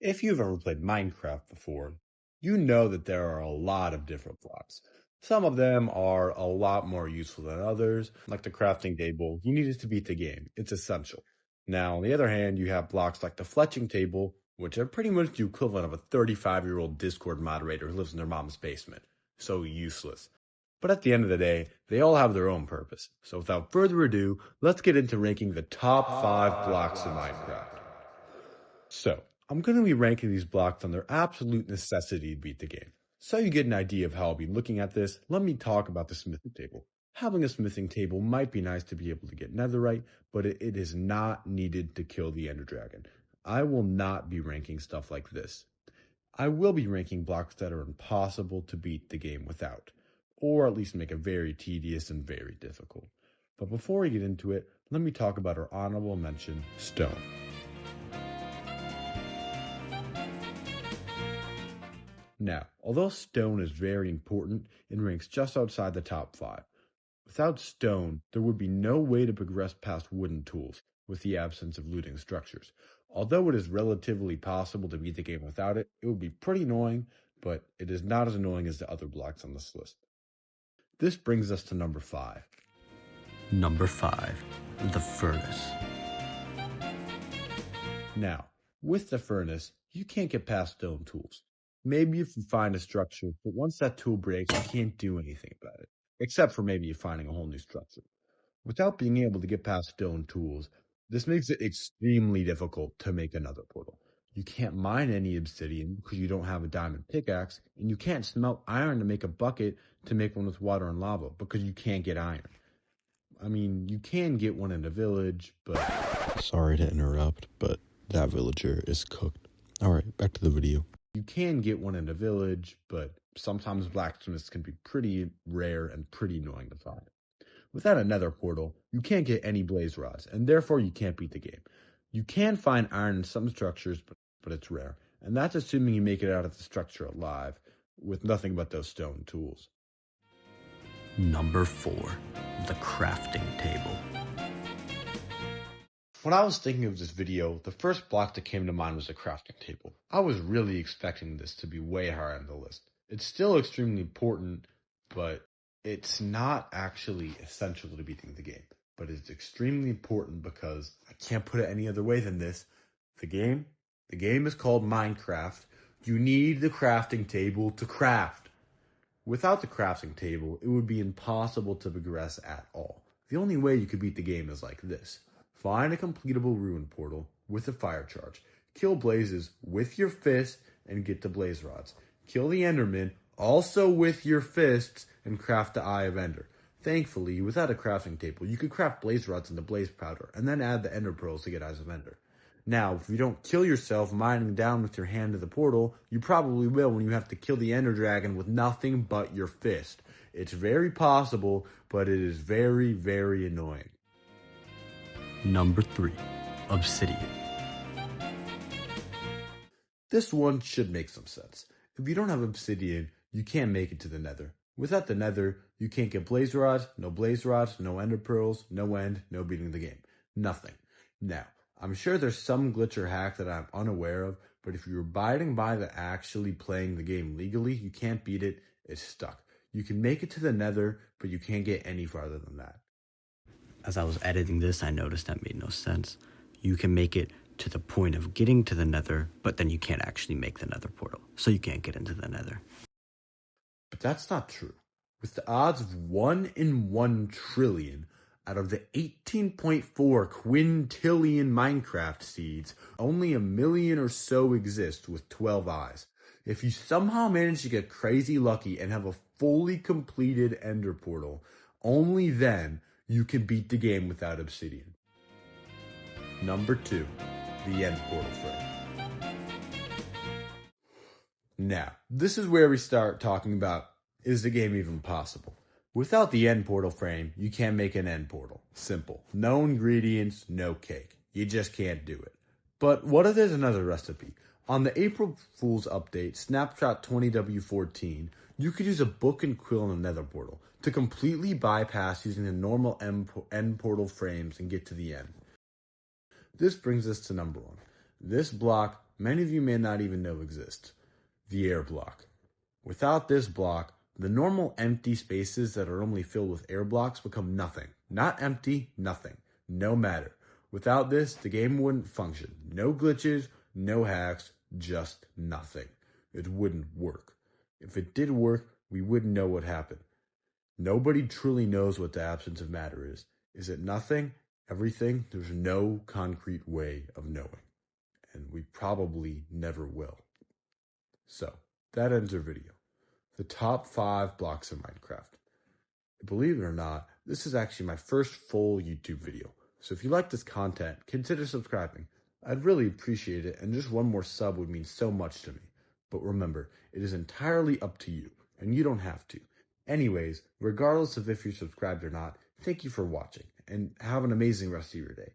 If you've ever played Minecraft before, you know that there are a lot of different blocks. Some of them are a lot more useful than others, like the crafting table. You need it to beat the game. It's essential. Now, on the other hand, you have blocks like the fletching table, which are pretty much the equivalent of a 35-year-old Discord moderator who lives in their mom's basement. So useless. But at the end of the day, they all have their own purpose. So without further ado, let's get into ranking the top 5 blocks in Minecraft. So, I'm going to be ranking these blocks on their absolute necessity to beat the game. So you get an idea of how I'll be looking at this, let me talk about the smithing table. Having a smithing table might be nice to be able to get netherite, but it is not needed to kill the ender dragon. I will not be ranking stuff like this. I will be ranking blocks that are impossible to beat the game without, or at least make it very tedious and very difficult. But before we get into it, let me talk about our honorable mention, stone. Now, although stone is very important, it ranks just outside the top 5. Without stone, there would be no way to progress past wooden tools, with the absence of looting structures. Although it is relatively possible to beat the game without it, it would be pretty annoying, but it is not as annoying as the other blocks on this list. This brings us to number 5. Number 5, the furnace. Now, with the furnace, you can't get past stone tools. Maybe if you find a structure, but once that tool breaks, you can't do anything about it, except for maybe finding a whole new structure. Without being able to get past stone tools, this makes it extremely difficult to make another portal. You can't mine any obsidian because you don't have a diamond pickaxe, and you can't smelt iron to make a bucket to make one with water and lava because you can't get iron. I mean, you can get one in a village, but... Sorry to interrupt, but that villager is cooked. Alright, back to the video. You can get one in a village, but sometimes blacksmiths can be pretty rare and pretty annoying to find. Without a nether portal, you can't get any blaze rods, and therefore you can't beat the game. You can find iron in some structures, but it's rare, and that's assuming you make it out of the structure alive, with nothing but those stone tools. Number 4, the crafting table. When I was thinking of this video, the first block that came to mind was the crafting table. I was really expecting this to be way higher on the list. It's still extremely important, but it's not actually essential to beating the game. But it's extremely important because I can't put it any other way than this. The game is called Minecraft. You need the crafting table to craft. Without the crafting table, it would be impossible to progress at all. The only way you could beat the game is like this. Find a completable ruin portal with a fire charge. Kill blazes with your fist and get the blaze rods. Kill the enderman also with your fists and craft the eye of ender. Thankfully, without a crafting table, you could craft blaze rods into blaze powder and then add the ender pearls to get eyes of ender. Now, if you don't kill yourself mining down with your hand to the portal, you probably will when you have to kill the ender dragon with nothing but your fist. It's very possible, but it is very, very annoying. Number 3, obsidian. This one should make some sense. If you don't have obsidian, you can't make it to the nether. Without the nether, you can't get blaze rods, no ender pearls, no end, no beating the game. Nothing. Now, I'm sure there's some glitch or hack that I'm unaware of, but if you're abiding by the actually playing the game legally, you can't beat it, it's stuck. You can make it to the nether, but you can't get any farther than that. As I was editing this, I noticed that made no sense. You can make it to the point of getting to the nether, but then you can't actually make the nether portal, so you can't get into the nether. But that's not true. With the odds of 1 in 1 trillion, out of the 18.4 quintillion Minecraft seeds, only 1 million or so exist with 12 eyes. If you somehow manage to get crazy lucky and have a fully completed ender portal, only then you can beat the game without obsidian. Number 2, the end portal frame. Now, this is where we start talking about, is the game even possible? Without the end portal frame, you can't make an end portal. Simple. No ingredients, no cake. You just can't do it. But what if there's another recipe? On the April Fool's update, Snapshot 20W14, you could use a book and quill in the nether portal to completely bypass using the normal end portal frames and get to the end. This brings us to number 1. This block many of you may not even know exists: the air block. Without this block, the normal empty spaces that are normally filled with air blocks become nothing. Not empty, nothing. No matter. Without this, the game wouldn't function. No glitches, no hacks, just nothing. It wouldn't work. If it did work, we wouldn't know what happened. Nobody truly knows what the absence of matter is. Is it nothing? Everything? There's no concrete way of knowing. And we probably never will. So, that ends our video. The top 5 blocks in Minecraft. Believe it or not, this is actually my first full YouTube video. So if you like this content, consider subscribing. I'd really appreciate it, and just one more sub would mean so much to me. But remember, it is entirely up to you, and you don't have to. Anyways, regardless of if you're subscribed or not, thank you for watching, and have an amazing rest of your day.